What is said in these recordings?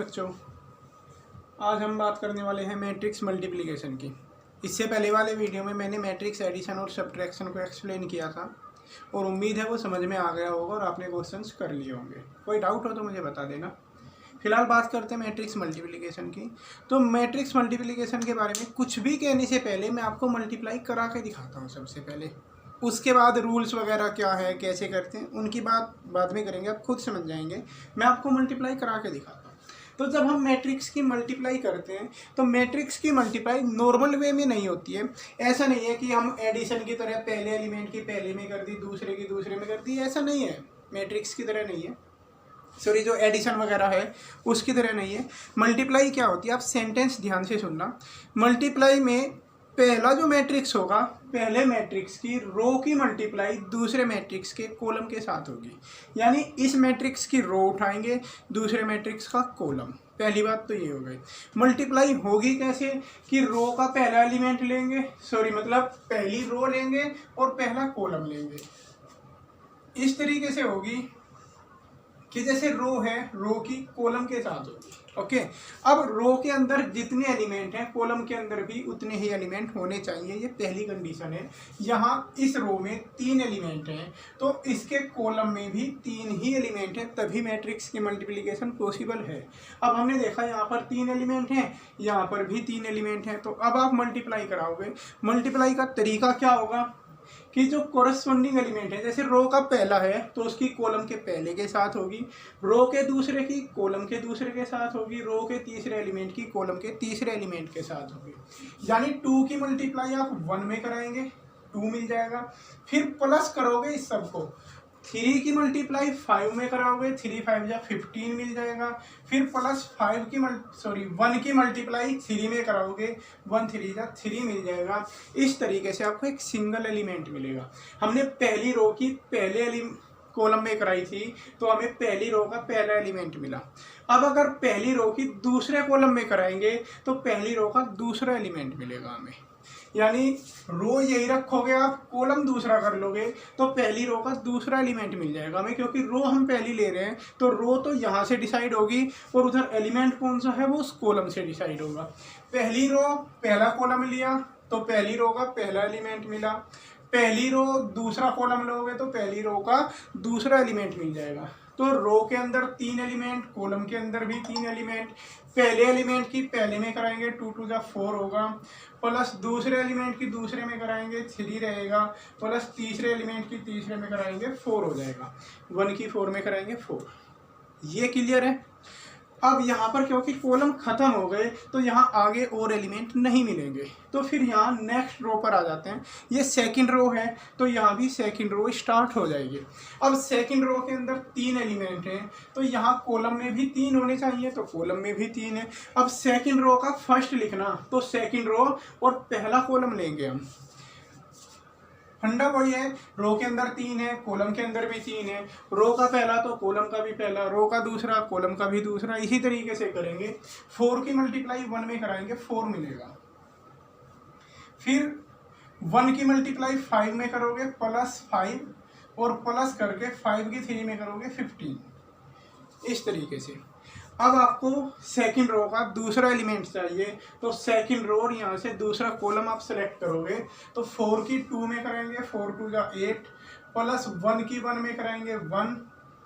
बच्चों, आज हम बात करने वाले हैं मैट्रिक्स मल्टीप्लिकेशन की। इससे पहले वाले वीडियो में मैंने मैट्रिक्स एडिशन और सब्ट्रैक्शन को एक्सप्लेन किया था और उम्मीद है वो समझ में आ गया होगा और आपने क्वेश्चंस कर लिए होंगे। कोई डाउट हो तो मुझे बता देना। फिलहाल बात करते हैं मैट्रिक्स मल्टीप्लिकेशन की। तो मैट्रिक्स मल्टीप्लिकेशन के बारे में कुछ भी कहने से पहले मैं आपको मल्टीप्लाई करा के दिखाता हूँ सबसे पहले। उसके बाद रूल्स वगैरह क्या है, कैसे करते हैं, उनकी बात बाद में करेंगे, आप खुद समझ जाएंगे। मैं आपको मल्टीप्लाई करा के दिखाता हूँ। तो जब हम मैट्रिक्स की मल्टीप्लाई करते हैं तो मैट्रिक्स की मल्टीप्लाई नॉर्मल वे में नहीं होती है। ऐसा नहीं है कि हम एडिशन की तरह पहले एलिमेंट की पहले में कर दी, दूसरे की दूसरे में कर दी, ऐसा नहीं है। मैट्रिक्स की तरह नहीं है, सॉरी, जो एडिशन वगैरह है उसकी तरह नहीं है। मल्टीप्लाई क्या होती है, आप सेंटेंस ध्यान से सुनना। मल्टीप्लाई में पहला जो मैट्रिक्स होगा, पहले मैट्रिक्स की रो की मल्टीप्लाई दूसरे मैट्रिक्स के कॉलम के साथ होगी। यानी इस मैट्रिक्स की रो उठाएंगे, दूसरे मैट्रिक्स का कॉलम। पहली बात तो ये हो गई। मल्टीप्लाई होगी कैसे कि रो का पहला एलिमेंट लेंगे, सॉरी मतलब पहली रो लेंगे और पहला कॉलम लेंगे। इस तरीके से होगी कि जैसे रो है, रो की कॉलम के साथ होगी। ओके, अब रो के अंदर जितने एलिमेंट हैं कॉलम के अंदर भी उतने ही एलिमेंट होने चाहिए, ये पहली कंडीशन है। यहाँ इस रो में 3 एलिमेंट हैं तो इसके कॉलम में भी 3 ही एलिमेंट हैं, तभी मैट्रिक्स की मल्टीप्लिकेशन पॉसिबल है। अब हमने देखा यहाँ पर 3 एलिमेंट हैं, यहाँ पर भी 3 एलिमेंट हैं, तो अब आप मल्टीप्लाई कराओगे। मल्टीप्लाई का तरीका क्या होगा कि जो कोरस्पॉन्डिंग एलिमेंट है, जैसे रो का पहला है तो उसकी कॉलम के पहले के साथ होगी, रो के दूसरे की कॉलम के दूसरे के साथ होगी, रो के तीसरे एलिमेंट की कॉलम के तीसरे एलिमेंट के साथ होगी। यानी 2 की मल्टीप्लाई आप 1 में कराएंगे, 2 मिल जाएगा। फिर प्लस करोगे इस सबको, 3 की मल्टीप्लाई 5 में कराओगे, 3 5 जा 15 मिल जाएगा। फिर प्लस 1 की मल्टीप्लाई 3 में कराओगे, 1 3 जा 3 मिल जाएगा। इस तरीके से आपको एक सिंगल एलिमेंट मिलेगा। हमने पहली रो की पहले कॉलम में कराई थी तो हमें पहली रो का पहला एलिमेंट मिला। अब अगर पहली रो की दूसरे कॉलम में कराएंगे तो पहली रो का दूसरा एलिमेंट मिलेगा हमें। यानी रो यही रखोगे आप, कॉलम दूसरा कर लोगे तो पहली रो का दूसरा एलिमेंट मिल जाएगा हमें, क्योंकि रो हम पहली ले रहे हैं तो रो तो यहाँ से डिसाइड होगी और उधर एलिमेंट कौन सा है वो उस कॉलम से डिसाइड होगा। पहली रो पहला कॉलम लिया तो पहली रो का पहला एलिमेंट मिला, पहली रो दूसरा कॉलम लोगे तो पहली रो का दूसरा एलिमेंट मिल जाएगा। तो रो के अंदर 3 एलिमेंट, कॉलम के अंदर भी 3 एलिमेंट। पहले एलिमेंट की पहले में कराएंगे 2 2 जा 4 होगा, प्लस दूसरे एलिमेंट की दूसरे में कराएंगे 3 रहेगा, प्लस तीसरे एलिमेंट की तीसरे में कराएंगे 4 हो जाएगा, 1 की 4 में कराएंगे 4। ये क्लियर है। अब यहाँ पर क्योंकि कॉलम खत्म हो गए तो यहाँ आगे और एलिमेंट नहीं मिलेंगे, तो फिर यहाँ नेक्स्ट रो पर आ जाते हैं। ये सेकंड रो है तो यहाँ भी सेकंड रो स्टार्ट हो जाएगी। अब सेकंड रो के अंदर 3 एलिमेंट हैं तो यहाँ कॉलम में भी 3 होने चाहिए तो कॉलम में भी 3 है। अब सेकंड रो का फर्स्ट लिखना तो सेकंड रो और पहला कॉलम लेंगे हम। फंडा वही है, रो के अंदर 3 है, कॉलम के अंदर भी 3 है। रो का पहला तो कॉलम का भी पहला, रो का दूसरा कॉलम का भी दूसरा। इसी तरीके से करेंगे। 4 की मल्टीप्लाई 1 में कराएंगे, 4 मिलेगा। फिर 1 की मल्टीप्लाई 5 में करोगे, प्लस 5 और प्लस करके 5 की 3 में करोगे 15। इस तरीके से अब आपको सेकंड रो का दूसरा एलिमेंट चाहिए तो सेकंड रो और यहाँ से दूसरा कॉलम आप सेलेक्ट करोगे तो 4 की 2 में कराएंगे, 4 2 जा 8, प्लस 1 की 1 में कराएंगे 1,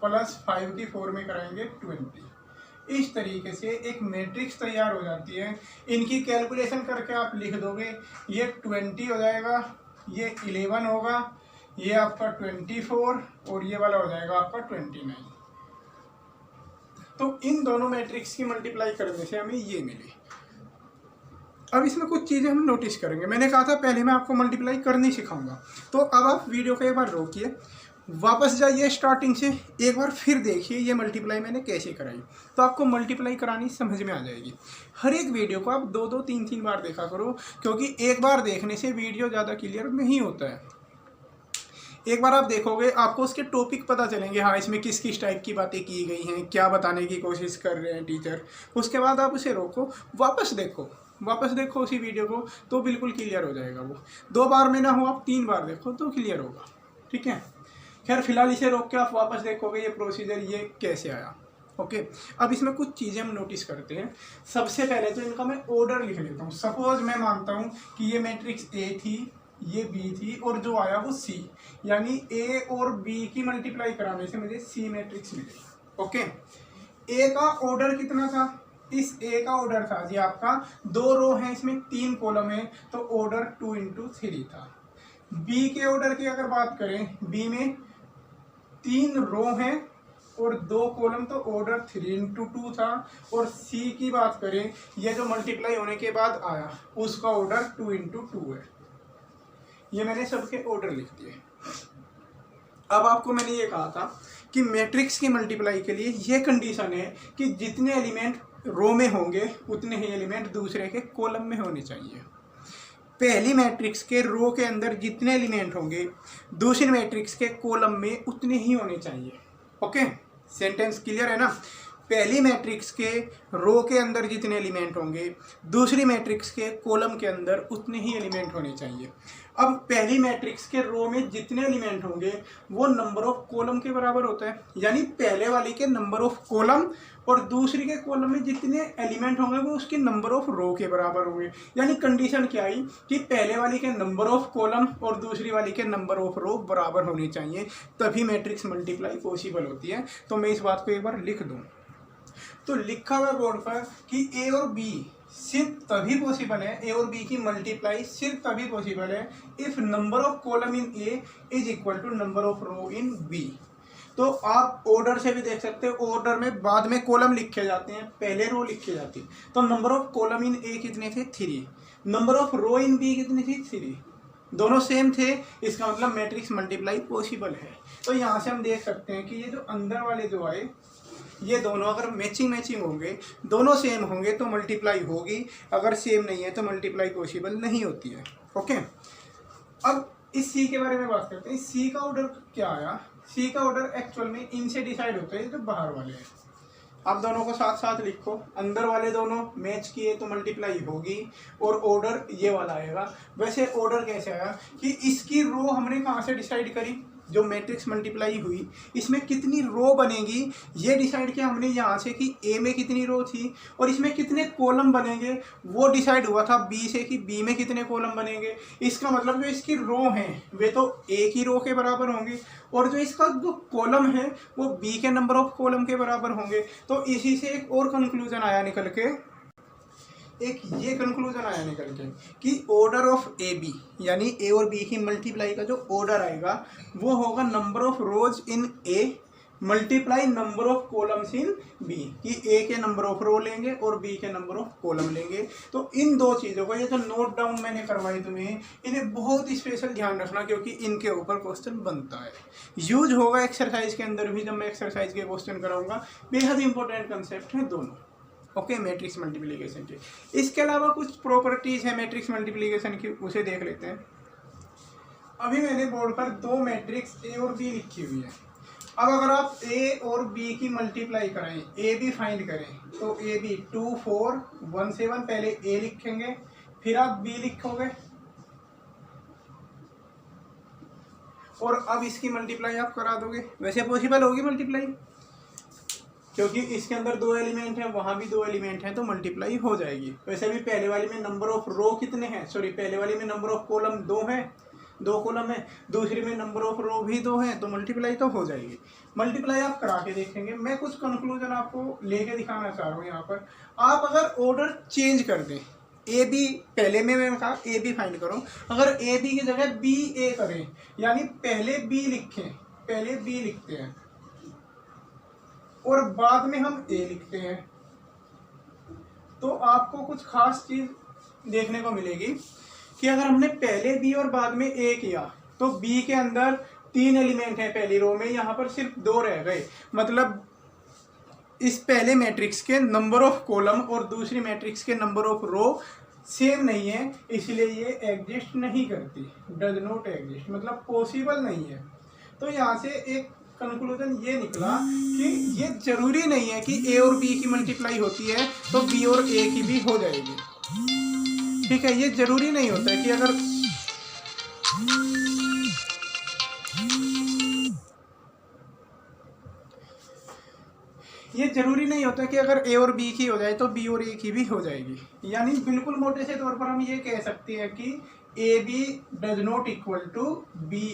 प्लस 5 की 4 में कराएंगे 20। इस तरीके से एक मैट्रिक्स तैयार हो जाती है। इनकी कैलकुलेशन करके आप लिख दोगे, ये 20 हो जाएगा, ये 11 होगा, ये आपका 24 और ये वाला हो जाएगा आपका 29। तो इन दोनों मैट्रिक्स की मल्टीप्लाई करने से हमें ये मिली। अब इसमें कुछ चीज़ें हम नोटिस करेंगे। मैंने कहा था पहले मैं आपको मल्टीप्लाई करनी सिखाऊंगा, तो अब आप वीडियो को एक बार रोकिए, वापस जाइए स्टार्टिंग से, एक बार फिर देखिए ये मल्टीप्लाई मैंने कैसे कराई, तो आपको मल्टीप्लाई करानी समझ में आ जाएगी। हर एक वीडियो को आप 2 2 3 3 बार देखा करो, क्योंकि एक बार देखने से वीडियो ज़्यादा क्लियर नहीं होता है। एक बार आप देखोगे आपको उसके टॉपिक पता चलेंगे, हाँ इसमें किस किस टाइप की बातें की गई हैं, क्या बताने की कोशिश कर रहे हैं टीचर। उसके बाद आप उसे रोको, वापस देखो उसी वीडियो को, तो बिल्कुल क्लियर हो जाएगा वो। 2 बार में ना हो आप 3 बार देखो तो क्लियर होगा, ठीक है। खैर फिलहाल इसे रोक के आप वापस देखोगे ये प्रोसीजर ये कैसे आया। ओके, अब इसमें कुछ चीज़ें हम नोटिस करते हैं। सबसे पहले तो इनका मैं ऑर्डर लिख लेता हूँ। सपोज मैं मानता हूँ कि ये मैट्रिक्स ए थी, ये बी थी और जो आया वो सी, यानी ए और बी की मल्टीप्लाई कराने से मुझे सी मैट्रिक्स मिली। ओके, ए का ऑर्डर कितना था? इस ए का ऑर्डर था जी आपका 2 रो है, इसमें 3 कॉलम है, तो ऑर्डर 2 × 3 था। बी के ऑर्डर की अगर बात करें, बी में 3 रो हैं और 2 कॉलम, तो ऑर्डर 3 × 2 था। और सी की बात करें, ये जो मल्टीप्लाई होने के बाद आया उसका ऑर्डर 2 × 2 है। ये मैंने सबके ऑर्डर लिख दिए। अब आपको मैंने ये कहा था कि मैट्रिक्स की मल्टीप्लाई के लिए ये कंडीशन है कि जितने एलिमेंट रो में होंगे उतने ही एलिमेंट दूसरे के कॉलम में होने चाहिए। पहली मैट्रिक्स के रो के अंदर जितने एलिमेंट होंगे दूसरी मैट्रिक्स के कॉलम में उतने ही होने चाहिए। ओके, सेंटेंस क्लियर है ना? पहली मैट्रिक्स के रो के अंदर जितने एलिमेंट होंगे दूसरी मैट्रिक्स के कॉलम के अंदर उतने ही एलिमेंट होने चाहिए। अब पहली मैट्रिक्स के रो में जितने एलिमेंट होंगे वो नंबर ऑफ कॉलम के बराबर होता है, यानी पहले वाली के नंबर ऑफ कॉलम और दूसरी के कॉलम में जितने एलिमेंट होंगे वो उसके नंबर ऑफ रो के बराबर होंगे। यानी कंडीशन क्या आई कि पहले वाली के नंबर ऑफ कॉलम और दूसरी वाली के नंबर ऑफ रो बराबर होने चाहिए, तभी मैट्रिक्स मल्टीप्लाई पॉसिबल होती है। तो मैं इस बात को एक बार लिख दूँ, तो लिखा हुआ बोर्ड पर कि ए और बी सिर्फ तभी पॉसिबल है, ए और बी की मल्टीप्लाई सिर्फ तभी पॉसिबल है if number of column in A is equal to number of row in B. तो आप ऑर्डर से भी देख सकते हो, ऑर्डर में बाद में कॉलम लिखे जाते हैं, पहले रो लिखे जाती है। तो number of column in A कितने थे? 3। Number of row in B कितनी थी? 3। दोनों सेम थे, इसका मतलब मैट्रिक्स मल्टीप्लाई पॉसिबल है। तो यहाँ से हम देख सकते हैं कि ये जो अंदर वाले जो आए ये दोनों अगर मैचिंग होंगे, दोनों सेम होंगे तो मल्टीप्लाई होगी, अगर सेम नहीं है तो मल्टीप्लाई पॉसिबल नहीं होती है। ओके, अब इस सी के बारे में बात करते हैं। सी का ऑर्डर क्या आया? सी का ऑर्डर एक्चुअल में इनसे डिसाइड होता है जो बाहर वाले हैं। आप दोनों को साथ साथ लिखो, अंदर वाले दोनों मैच किए तो मल्टीप्लाई होगी और ऑर्डर ये वाला आएगा। वैसे ऑर्डर कैसे आया कि इसकी रो हमने कहाँ से डिसाइड करी? जो मैट्रिक्स मल्टीप्लाई हुई इसमें कितनी रो बनेगी ये डिसाइड किया हमने यहाँ से कि ए में कितनी रो थी और इसमें कितने कॉलम बनेंगे वो डिसाइड हुआ था बी से कि बी में कितने कॉलम बनेंगे। इसका मतलब जो इसकी रो हैं वे तो ए की रो के बराबर होंगे और जो इसका जो कॉलम है वो बी के नंबर ऑफ कॉलम के बराबर होंगे। तो इसी से एक और कंक्लूजन आया निकल के, एक ये कंक्लूजन आया निकल के कि ऑर्डर ऑफ ए बी, यानी ए और बी की मल्टीप्लाई का जो ऑर्डर आएगा वो होगा number of rows in A multiply number of columns in B, कि ए के नंबर ऑफ रो लेंगे और बी के नंबर ऑफ कॉलम लेंगे। तो इन दो चीज़ों को ये जो नोट डाउन मैंने करवाई तुम्हें, इन्हें बहुत स्पेशल ध्यान रखना क्योंकि इनके ऊपर क्वेश्चन बनता है, यूज होगा एक्सरसाइज के अंदर भी। जब मैं एक्सरसाइज के क्वेश्चन कराऊंगा, बेहद इंपॉर्टेंट कंसेप्ट है दोनों। ओके, मैट्रिक्स मल्टीप्लिकेशन के इसके अलावा कुछ प्रॉपर्टीज है मैट्रिक्स मल्टीप्लिकेशन की, उसे देख लेते हैं। अभी मैंने बोर्ड पर दो मैट्रिक्स ए और बी लिखी हुई है। अब अगर आप ए और बी की मल्टीप्लाई करें, ए बी फाइंड करें, तो ए बी 2 4 1 7, पहले ए लिखेंगे फिर आप बी लिखोगे और अब इसकी मल्टीप्लाई आप करा दोगे। वैसे पॉसिबल होगी मल्टीप्लाई क्योंकि इसके अंदर 2 एलिमेंट हैं, वहाँ भी 2 एलिमेंट हैं, तो मल्टीप्लाई हो जाएगी। वैसे भी पहले वाली में नंबर ऑफ रो कितने हैं, सॉरी पहले वाली में नंबर ऑफ कॉलम 2 हैं, 2 कॉलम है, दूसरी में नंबर ऑफ रो भी 2 हैं, तो मल्टीप्लाई तो हो जाएगी। मल्टीप्लाई आप करा के देखेंगे। मैं कुछ कंक्लूजन आपको लेके दिखाना चाह रहा हूँ। यहाँ पर आप अगर ऑर्डर चेंज कर दें, ए बी पहले में मैंने कहा ए बी फाइंड करो, अगर ए बी की जगह बी ए करें, यानी पहले बी लिखें, पहले बी लिखते हैं और बाद में हम ए लिखते हैं, तो आपको कुछ खास चीज देखने को मिलेगी कि अगर हमने पहले बी और बाद में ए किया तो बी के अंदर 3 एलिमेंट हैं पहली रो में, यहाँ पर सिर्फ 2 रह गए। मतलब इस पहले मैट्रिक्स के नंबर ऑफ कॉलम और दूसरी मैट्रिक्स के नंबर ऑफ रो सेम नहीं है, इसलिए ये एग्जिस्ट नहीं करती, डज नॉट एग्जिस्ट, मतलब पॉसिबल नहीं है। तो यहाँ से एक कंक्लूजन ये निकला कि ये जरूरी नहीं है कि ए और बी की मल्टीप्लाई होती है तो बी और ए की भी हो जाएगी। ठीक है, ये जरूरी नहीं होता है कि अगर ये जरूरी नहीं होता कि अगर ए और बी की हो जाए तो बी और ए की भी हो जाएगी। यानी बिल्कुल मोटे से तौर पर हम ये कह सकते हैं कि A B does not equal to B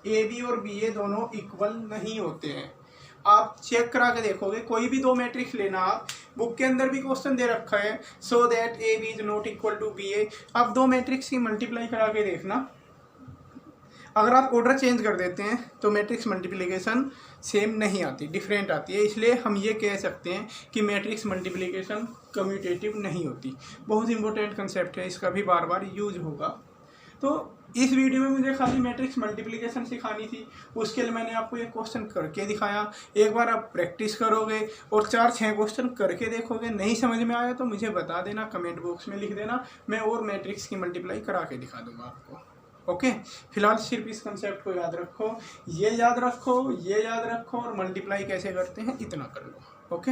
A B और बी ए दोनों इक्वल नहीं होते हैं। आप चेक करा के देखोगे, कोई भी दो मैट्रिक्स लेना, आप बुक के अंदर भी क्वेश्चन दे रखा है so that A B is not equal to B A. आप दो मैट्रिक्स की मल्टीप्लाई करा के देखना, अगर आप ऑर्डर चेंज कर देते हैं तो मैट्रिक्स मल्टीप्लिकेशन सेम नहीं आती, डिफरेंट आती है। इसलिए हम ये कह सकते हैं कि मैट्रिक्स मल्टीप्लिकेशन कम्यूटेटिव नहीं होती। बहुत इंपॉर्टेंट कंसेप्ट है, इसका भी बार बार यूज होगा। तो इस वीडियो में मुझे खाली मैट्रिक्स मल्टीप्लिकेशन सिखानी थी, उसके लिए मैंने आपको ये क्वेश्चन करके दिखाया। एक बार आप प्रैक्टिस करोगे और 4-6 क्वेश्चन करके देखोगे, नहीं समझ में आया तो मुझे बता देना, कमेंट बॉक्स में लिख देना, मैं और मैट्रिक्स की मल्टीप्लाई करा के दिखा दूंगा आपको। ओके, फिलहाल सिर्फ इस कंसेप्ट को याद रखो, ये याद रखो, ये याद रखो और मल्टीप्लाई कैसे करते हैं इतना कर लो। ओके।